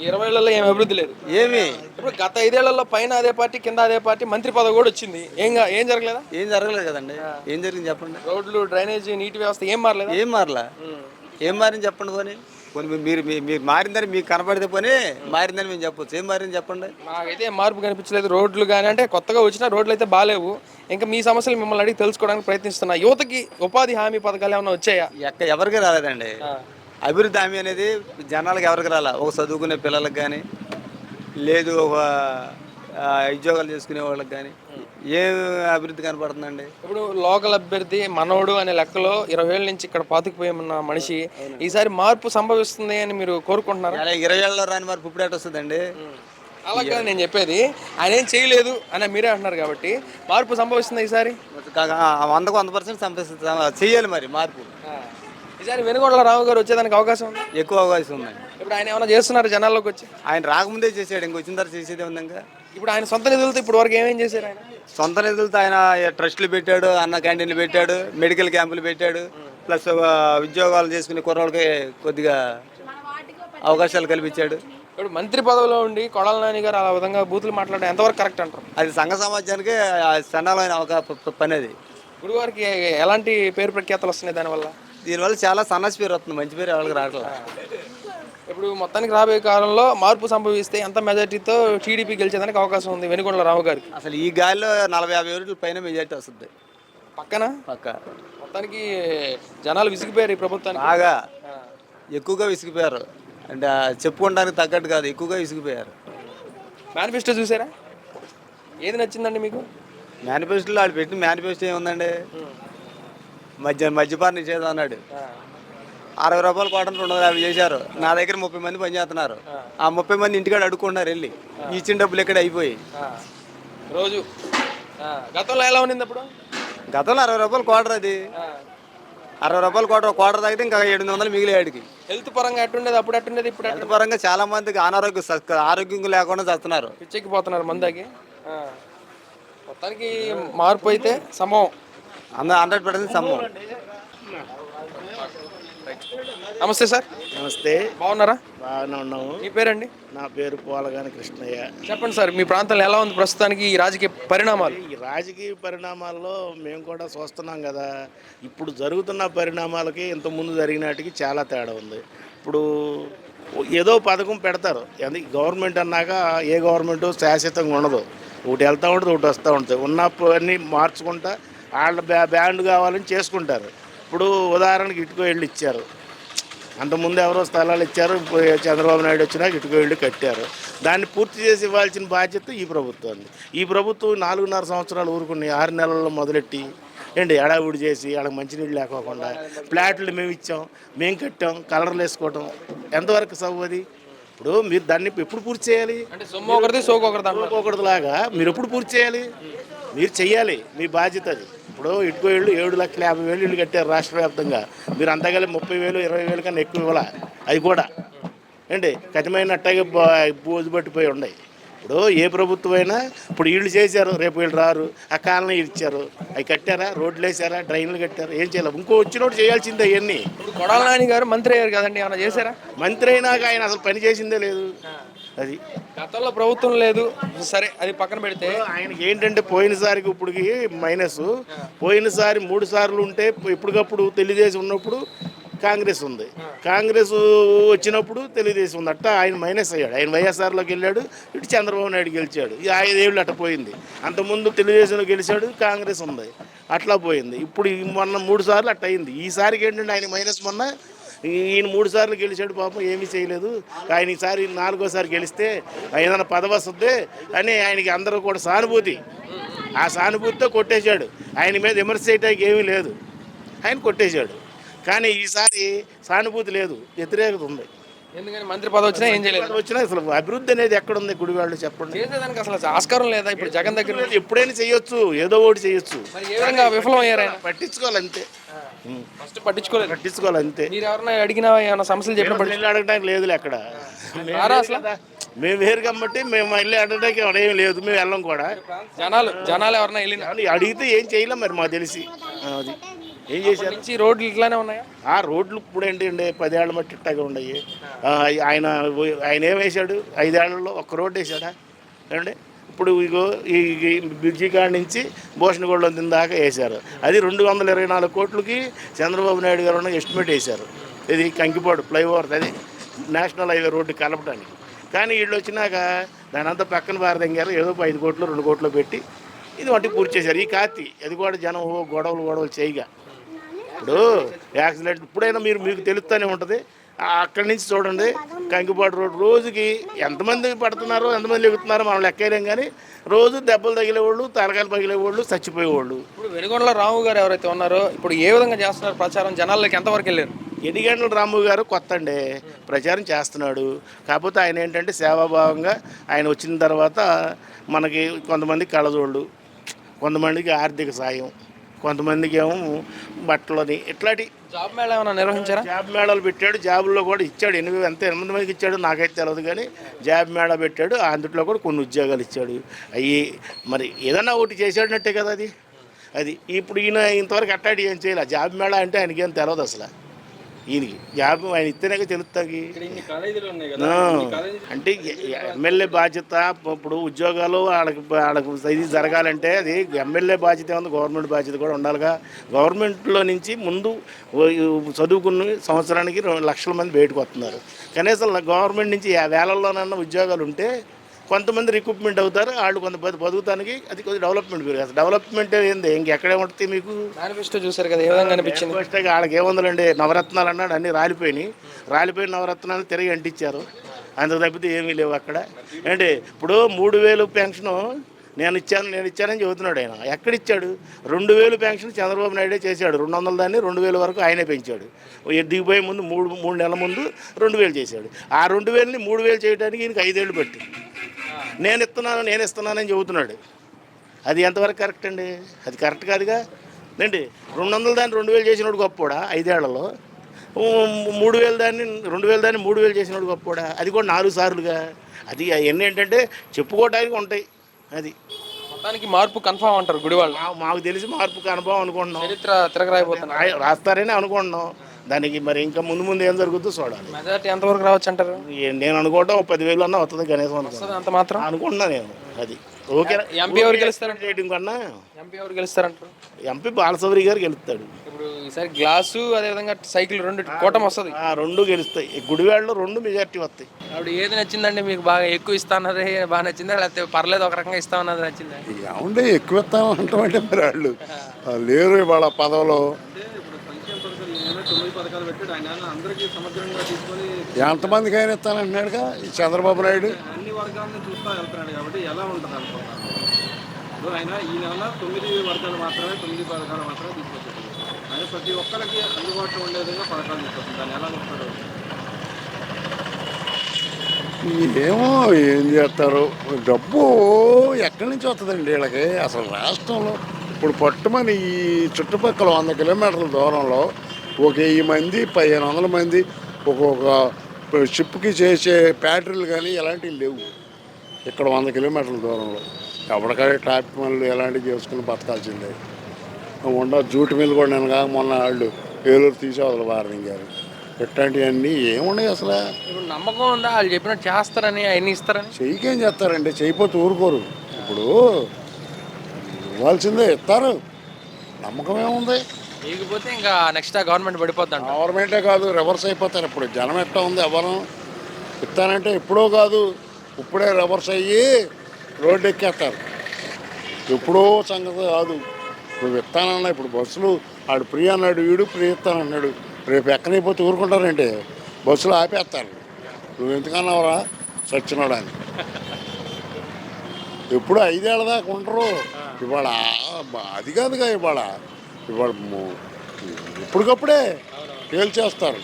ఈ 20 ఏళ్లలో ఏమి అభివృద్ధి లేదు. ఏమి ఇప్పుడు గత 5 ఏళ్లలో పైన అదే పార్టీ, కింద అదే పార్టీ, మంత్రి పదవి కూడా వచ్చింది. ఏం జరగలేదా? ఏం జరగలేదు కదండి. ఆ. ఏం జరిగింది చెప్పండి. రోడ్లు, డ్రైనేజీ, నీటి వ్యవస్థ ఏం మారలేదా? ఏం మారలా. ఉమ్. ఏం మారింది చెప్పండి. పోనీ పోనీ మీరు మారిందని మీకు కనపడితే పోనీ మారిందని మేము చెప్పొచ్చు. ఏం మారింది చెప్పండి. నాకైతే ఏం మార్పు కనిపించలేదు. రోడ్లు కానీ అంటే కొత్తగా వచ్చిన రోడ్లు అయితే బాగాలేవు. ఇంకా మీ సమస్యలు మిమ్మల్ని అడిగి తెలుసుకోవడానికి ప్రయత్నిస్తున్నా. యువతకి ఉపాధి హామీ పథకాలు ఏమైనా వచ్చాయా? ఎవరికి రాలేదండి. ఆ. అభివృద్ధి హామీ అనేది జనాలకు ఎవరికి రాలా. ఒక చదువుకునే పిల్లలకు కానీ లేదు ఒక ఉద్యోగాలు చేసుకునే వాళ్ళకి కానీ ఏం అభివృద్ధి కనపడుతుందండి. ఇప్పుడు లోకల్ అభ్యర్థి మనోడు అనే లెక్కలో 20 ఏళ్ళ నుంచి ఇక్కడ పాతుకుపోయి ఉన్న మనిషి ఈసారి మార్పు సంభవిస్తుంది అని మీరు కోరుకుంటున్నారా? 20 ఏళ్ళలో రాని మార్పు ఇప్పుడు ఎటు వస్తుందండి. అలా కాదు నేను చెప్పేది. ఆయన ఏం చేయలేదు అని మీరే అంటున్నారు కాబట్టి మార్పు సంభవిస్తుంది ఈసారి. 100కు 100% చెయ్యాలి మరి మార్పు. ఈసారి వెనుగొండల రావు గారు వచ్చేదానికి అవకాశం ఉంది. ఎక్కువ అవకాశం ఉందండి. ఇప్పుడు ఆయన ఏమైనా చేస్తున్నారు జనాల్లోకి వచ్చి? ఆయన రాకముందే చేసాడు. ఇంకొచ్చిన తర్వాత చేసేదే ఉంది. ఇంకా ఇప్పుడు ఆయన సొంత నిధులతో ఇప్పుడు వరకు ఏమేం చేశారు ఆయన? సొంత నిధులతో ఆయన ట్రస్టులు పెట్టాడు, అన్న క్యాంటీన్లు పెట్టాడు, మెడికల్ క్యాంపులు పెట్టాడు, ప్లస్ ఉద్యోగాలు చేసుకునే కుర్రోళ్ళకి కొద్దిగా అవకాశాలు కల్పించాడు. ఇప్పుడు మంత్రి పదవిలో ఉండి కొడాల నాని గారు ఆ విధంగా బూతులు మాట్లాడడం ఎంతవరకు కరెక్ట్ అంటారు? అది సంఘ సమాజానికి చండాలమైన పని. అది గురువారికి ఎలాంటి పేరు ప్రఖ్యాతలు వస్తున్నాయి దానివల్ల? దీనివల్ల చాలా సన్నసి పేరు వస్తుంది. మంచి పేరు ఎవరికి రావట్లేదు. ఇప్పుడు మొత్తానికి రాబోయే కాలంలో మార్పు సంభవిస్తే ఎంత మెజార్టీతో టీడీపీ గెలిచేదానికి అవకాశం ఉంది వెనుగొండల రావు గారికి? అసలు ఈ గాలిలో 40-50 ఓట్ల పైన మెజార్టీ వస్తుంది. పక్క మొత్తానికి జనాలు విసిగిపోయారు ఈ ప్రభుత్వానికి. బాగా ఎక్కువగా విసిగిపోయారు. అంటే చెప్పుకోవడానికి తగ్గట్టు కాదు, ఎక్కువగా విసిగిపోయారు. మేనిఫెస్టో చూసారా? ఏది నచ్చిందండి మీకు? మేనిఫెస్టోలో వాళ్ళు పెట్టిన మేనిఫెస్టో ఏముందండి. మద్యపాన నిషేధం అన్నాడు. 60 రూపాయలు కోటను 250 చేశారు. నా దగ్గర 30 మంది పనిచేస్తున్నారు. ఆ 30 మంది ఇంటికాడ అడుక్కుంటున్నారు వెళ్ళి. ఇచ్చిన డబ్బులు ఎక్కడ అయిపోయి రోజు. గతంలో ఎలా ఉన్నింది అప్పుడు? గతంలో 60 రూపాయలు కోటర్. అది 60 రూపాయలు కోటర్ తాగితే ఇంకా 800 మిగిలేడికి. హెల్త్ పరంగా ఎట్టుండేది అప్పుడు, ఎట్టుండేది ఇప్పుడు? హెల్త్ పరంగా చాలా మందికి ఆరోగ్యం లేకుండా చేస్తున్నారు. పిచ్చెక్కిపోతున్నారు మందాకి. మొత్తానికి మార్పు అయితే సంభవం. 100% సంభవం. నమస్తే సార్. నమస్తే. బాగున్నారా? బాగానే ఉన్నాము. మీ పేరండి? నా పేరు పోలగాని కృష్ణయ్య. చెప్పండి సార్, మీ ప్రాంతంలో ఎలా ఉంది ప్రస్తుతానికి ఈ రాజకీయ పరిణామాలు? ఈ రాజకీయ పరిణామాల్లో మేము కూడా చూస్తున్నాం కదా. ఇప్పుడు జరుగుతున్న పరిణామాలకి ఇంతకుముందు జరిగినాటికి చాలా తేడా ఉంది. ఇప్పుడు ఏదో పథకం పెడతారు. గవర్నమెంట్ అన్నాక ఏ గవర్నమెంట్ శాశ్వతంగా ఉండదు. ఒకటి వెళ్తూ ఉంటుంది, ఒకటి వస్తూ ఉంటుంది. ఉన్నవన్నీ మార్చుకుంటా వాళ్ళ బ్యాండ్ కావాలని చేసుకుంటారు. ఇప్పుడు ఉదాహరణకి ఇటుకో ఇళ్ళు ఇచ్చారు. అంతకుముందు ఎవరో స్థలాలు ఇచ్చారు. చంద్రబాబు నాయుడు వచ్చినాక ఇటుకో ఇళ్ళు కట్టారు. దాన్ని పూర్తి చేసి ఇవ్వాల్సిన బాధ్యత ఈ ప్రభుత్వాన్ని. ఈ ప్రభుత్వం 4.5 సంవత్సరాలు ఊరుకుని 6 నెలల్లో మొదలెట్టి ఎడావుడి చేసి వాళ్ళకి మంచినీళ్ళు లేకోకుండా ఫ్లాట్లు మేము ఇచ్చాం, మేము కట్టాం, కలర్లు వేసుకోవటం ఎంతవరకు సవ్వది? ఇప్పుడు మీరు దాన్ని ఎప్పుడు పూర్తి చేయాలి? అంటే సొమ్ము ఒకరిది, సోకు ఒకరిదిలాగా మీరు ఎప్పుడు పూర్తి చేయాలి? మీరు చెయ్యాలి, మీ బాధ్యత అది. ఇప్పుడు ఇటుకో ఇళ్ళు 7,50,000 ఇళ్ళు కట్టారు రాష్ట్ర వ్యాప్తంగా. మీరు అంతగలి 30,000, 20,000 కన్నా ఎక్కువ ఇవ్వాల. అది కూడా కఠినమైన అట్టగా బోజు పట్టిపోయి ఉన్నాయి. ఇప్పుడు ఏ ప్రభుత్వం అయినా ఇప్పుడు వీళ్ళు చేశారు, రేపు వీళ్ళు రారు. ఆ కాలనీ ఇచ్చారు, అవి కట్టారా? రోడ్లు వేసారా? డ్రైన్లు కట్టారా? ఏం చేయాలి? ఇంకో వచ్చినోడు చేయాల్సిందే అవన్నీ. కొడాల నాని గారు మంత్రి అయ్యారు కదండి, ఏమైనా చేశారా? మంత్రి అయినాక ఆయన అసలు పని చేసిందే లేదు. అది గతంలో ప్రభుత్వం లేదు, సరే అది పక్కన పెడితే ఆయనకి ఏంటంటే పోయినసారికి ఇప్పటికి మైనస్. పోయినసారి 3 సార్లు ఉంటే ఇప్పటికప్పుడు తెలుగుదేశం ఉన్నప్పుడు కాంగ్రెస్ ఉంది, కాంగ్రెస్ వచ్చినప్పుడు తెలుగుదేశం ఉంది. అట్టా ఆయన మైనస్ అయ్యాడు. ఆయన వైఎస్ఆర్లోకి వెళ్ళాడు, ఇటు చంద్రబాబు నాయుడు గెలిచాడు. ఈ 5 ఏళ్ళు అట్ట పోయింది. అంతకుముందు తెలుగుదేశంలో గెలిచాడు, కాంగ్రెస్ ఉంది, అట్లా పోయింది. ఇప్పుడు మొన్న 3 సార్లు అట్ట అయింది. ఈసారికి ఏంటంటే ఆయన మైనస్. మొన్న ఈయన 3 సార్లు గెలిచాడు, పాపం ఏమీ చేయలేదు. ఆయన ఈసారి 4వ సారి గెలిస్తే ఏదైనా పదవి వస్తుంది అని ఆయనకి అందరూ కూడా సానుభూతి. ఆ సానుభూతితో కొట్టేశాడు. ఆయన మీద విమర్శ చేయడానికి ఏమీ లేదు, ఆయన కొట్టేశాడు. కానీ ఈసారి సానుభూతి లేదు, వ్యతిరేకత ఉంది. ఎందుకని మంత్రి పదవి వచ్చినా ఏం చేయలేదు? వచ్చినా అసలు అభివృద్ధి అనేది ఎక్కడుంది? గుడివాళ్ళు చెప్పండి. చేసేదానికి అసలు ఆస్కారం లేదా? ఇప్పుడు జగన్ దగ్గర ఎప్పుడైనా చేయొచ్చు, ఏదో ఒకటి చేయొచ్చు. ఏ విధంగా విఫలం అయ్యారు? పట్టించుకోవాలి అంతే. ఫస్ట్ పట్టించుకోవాలి అంతే. మీరు ఎవరైనా అడిగినా ఏమైనా సమస్యలు చెప్పినప్పుడు అడగడానికి లేదులే. అక్కడ మేము వేరు కాబట్టి మేము వెళ్ళి అడగడానికి ఏం లేదు, మేము వెళ్ళం కూడా. జనాలు ఎవరైనా వెళ్ళి అడిగితే ఏం చేయలేం మరి మాకు తెలిసి. అది ఏం చేశారు? నుంచి రోడ్లు ఇట్లానే ఉన్నాయా? ఆ రోడ్లు ఇప్పుడు ఏంటండి 10 ఏళ్ళ మట్టి ఇట్టాగా ఉన్నాయి. ఆయన ఆయన ఏం వేశాడు 5 ఏళ్లలో? ఒక్క రోడ్డు వేసాడా ఏమండి? ఇప్పుడు ఇగో ఈ ఈ బ్రిడ్జి కాడ నుంచి భూషణగొండం దాకా వేశారు. అది 224 కోట్లకి చంద్రబాబు నాయుడు గారు ఉన్న ఎస్టిమేట్ వేశారు. ఇది కంకిపాడు ఫ్లైఓవర్, అది నేషనల్ హైవే రోడ్డు కలపడానికి. కానీ వీళ్ళు వచ్చినాక దాని అంతా పక్కన బారదంగారు, ఏదో 5 కోట్లు 2 కోట్లు పెట్టి ఇది వంటి పూర్తి చేశారు. ఈ కార్తీ అది కూడా జనం గొడవలు చేయగా ఇప్పుడు యాక్సిడెంట్ ఇప్పుడైనా మీకు తెలుస్తూనే ఉంటుంది. అక్కడి నుంచి చూడండి కంకిపాడు రోడ్ రోజుకి ఎంతమంది పడుతున్నారో ఎంతమంది ఎగుతున్నారో మనం లెక్కలేం, కానీ రోజు దెబ్బలు తగిలేవాళ్ళు, తలకాయలు పగిలేవాళ్ళు, చచ్చిపోయేవాళ్ళు. ఇప్పుడు వెనుగొండల రాము గారు ఎవరైతే ఉన్నారో ఇప్పుడు ఏ విధంగా చేస్తున్నారు ప్రచారం, జనాల్లోకి ఎంతవరకు వెళ్ళారు? ఎన్నిగంటల రాము గారు కొత్త అండి, ప్రచారం చేస్తున్నాడు. కాకపోతే ఆయన ఏంటంటే సేవాభావంగా ఆయన వచ్చిన తర్వాత మనకి కొంతమంది కళ్ళజోళ్ళు, కొంతమందికి ఆర్థిక సాయం, కొంతమందికి ఏమో బట్టలని, ఇట్లాంటి జాబ్ మేళా ఏమైనా నిర్వహించారా? జాబ్ మేళాలు పెట్టాడు. జాబుల్లో కూడా ఇచ్చాడు. ఎంతమంది మందికి ఇచ్చాడు నాకైతే తెలియదు, కానీ జాబ్ మేళా పెట్టాడు. అందులో కూడా కొన్ని ఉద్యోగాలు ఇచ్చాడు. అవి మరి ఏదన్నా ఒకటి చేసాడనట్టే కదా అది. ఇప్పుడు ఈయన ఇంతవరకు అట్టాడి ఏం చేయాలి? జాబ్ మేళా అంటే ఆయనకేం తెలియదు అసలు. ఈయనకి జాబ్ ఆయన ఇస్తేనే తెలుస్తుంది. అంటే ఎమ్మెల్యే బాధ్యత. ఇప్పుడు ఉద్యోగాలు వాళ్ళకి ఇది జరగాలంటే అది ఎమ్మెల్యే బాధ్యత ఉంది, గవర్నమెంట్ బాధ్యత కూడా ఉండాలిగా. గవర్నమెంట్లో నుంచి ముందు చదువుకున్న సంవత్సరానికి 2 లక్షల మంది బయటకు వస్తున్నారు. కనీసం గవర్నమెంట్ నుంచి వేలల్లోనన్నా ఉద్యోగాలు ఉంటే కొంతమంది రిక్రూట్మెంట్ అవుతారు. వాళ్ళు కొంతమంది బతుకుతానికి అది కొద్దిగా డెవలప్మెంట్ పెరిగారు. డెవలప్మెంట్ ఏంది ఇంకెక్కడే ఉంటుంది మీకు? మేనిఫెస్టో చూసారు కదా, ఏ విధంగా అనిపించింది? మేనిఫెస్టోగా వాళ్ళకి ఏముందండి, నవరత్నాలు అన్నాడు, అన్నీ రాలిపోయిన నవరత్నాలు తిరిగి అంటించారు. అందుకు తప్పితే ఏమీ లేవు అక్కడ. ఏంటి ఇప్పుడు 3000 పెన్షను నేను ఇచ్చానని చెబుతున్నాడు ఆయన. ఎక్కడిచ్చాడు? 2000 పెన్షన్ చంద్రబాబు నాయుడే చేశాడు. 200 దాన్ని 2000 వరకు ఆయనే పెంచాడు. దిగిపోయే ముందు 3 నెలల ముందు 2000 చేశాడు. ఆ 2000ని 3000 చేయడానికి ఈయనకి 5 ఏళ్ళు పట్టి నేను ఇస్తున్నానని చెబుతున్నాడు. అది ఎంతవరకు కరెక్ట్ అండి? అది కరెక్ట్ కాదుగా ఏంటి. 200 దాన్ని 2000 చేసినోడు గొప్పోడా 5 ఏళ్లలో? 3000 దాన్ని 2000 దాన్ని 3000 చేసినోడు గొప్పోడా? అది కూడా 4 సార్లుగా. అది అవన్నీ ఏంటంటే చెప్పుకోవడానికి ఉంటాయి. అది మొత్తానికి మార్పు కన్ఫామ్ అంటారు గుడివాళ్ళు. మాకు తెలిసి మార్పు కనుభవం అనుకుంటున్నాం. చరిత్ర తిరగరాయిపోతున్నారు రాస్తారని అనుకుంటున్నాం. దానికి మరి ఇంకా ముందు ఏం జరుగుతుందో చూడాలి. మెజారిటీ ఎంతవరకు రావచ్చు అంటారు? నేను అనుకోవటం 10,000 అన్నా వస్తుంది కనీసం అంత మాత్రం అనుకుంటున్నా నేను. అది ఓకే. ఎంపీ ఎవరు గెలుస్తారంటే చేయడం కన్నా ఎంపీ ఎవరు గెలుస్తారంటారు? ఎంపీ బాలసౌరి గారు గెలుస్తాడు. ఇప్పుడు ఈసారి గ్లాసు అదేవిధంగా సైకిల్ 2 కూటమి వస్తుంది. 2 గెలుస్తాయి. గుడివాడలో 2 మెజార్టీ వస్తాయి. అప్పుడు ఏది నచ్చిందండి మీకు? బాగా ఎక్కువ ఇస్తానది బాగా నచ్చిందా, లేకపోతే పర్లేదు ఒక రకంగా ఇస్తామన్నది నచ్చిందా? ఏమంటే ఎక్కువ ఇస్తాం అంటామంటే మరి వాళ్ళు లేరు వాళ్ళ పదవిలో. ఎంతమందికి అయినా ఇస్తానంటున్నాడుగా ఈ చంద్రబాబు నాయుడు. అన్ని వర్గాలను చూస్తూ వెళ్తున్నాడు కాబట్టి ఎలా ఉంటుంది అనుకుంటున్నాను. ఇప్పుడు ఆయన ఈ నెల 9 వర్గాలు మాత్రమే 9 పథకాలు మాత్రమే తీసుకొచ్చారు. ఆయన ప్రతి ఒక్కరికి అందుబాటులో ఉండే విధంగా పథకాలు తీసుకొస్తుంది. దాన్ని ఎలా చూస్తారు? ఏమో ఏం చేస్తారు. డబ్బు ఎక్కడి నుంచి వస్తుందండి వీళ్ళకి? అసలు రాష్ట్రంలో ఇప్పుడు పట్టుమని ఈ చుట్టుపక్కల 100 కిలోమీటర్ల దూరంలో ఒక 1000 మంది 1500 మంది ఒక్కొక్క షిప్కి చేసే ఫ్యాక్టరీలు కానీ ఎలాంటివి లేవు ఇక్కడ 100 కిలోమీటర్ల దూరంలో. ఎప్పటికైనా ట్రాఫిక్ పనులు ఎలాంటివి చేసుకుని బతకాల్సిందే. జూటు మీద కూడా నేను కాక మొన్న వాళ్ళు ఏలూరు తీసేవాళ్ళు వారదింగారు. ఇట్లాంటివన్నీ ఏమున్నాయి అసలు? ఇప్పుడు నమ్మకం ఉందా వాళ్ళు చెప్పినట్టు చేస్తారని, అవన్నీ ఇస్తారని? చెయ్యికేం చేస్తారండి, చేయిపోతే ఊరుకోరు. ఇప్పుడు ఇవ్వాల్సిందే ఇస్తారు, నమ్మకం ఏముంది? లేకపోతే ఇంకా నెక్స్ట్ గవర్నమెంట్ పడిపోద్ది. గవర్నమెంటే కాదు రివర్స్ అయిపోతారు. ఇప్పుడు జనం ఎట్లా ఉంది, ఎవరు ఇస్తానంటే ఎప్పుడో కాదు ఇప్పుడే రివర్స్ అయ్యి రోడ్డు ఎక్కేస్తారు. ఎప్పుడో సంగతి కాదు. నువ్వు ఇస్తానన్నా ఇప్పుడు బస్సులు ఆడు ఫ్రీ అన్నాడు, వీడు ఫ్రీ ఇస్తానన్నాడు. రేపు ఎక్కనైపోతే ఊరుకుంటారంటే బస్సులు ఆపేస్తారు. నువ్వు ఎందుకన్నావురా సచ్చినాడు అని. ఎప్పుడు 5 ఏళ్ళ దాకా ఉండరు. ఇవాళ అది కాదుగా, ఇవాళ ఇప్పటికప్పుడే తేల్చేస్తారు.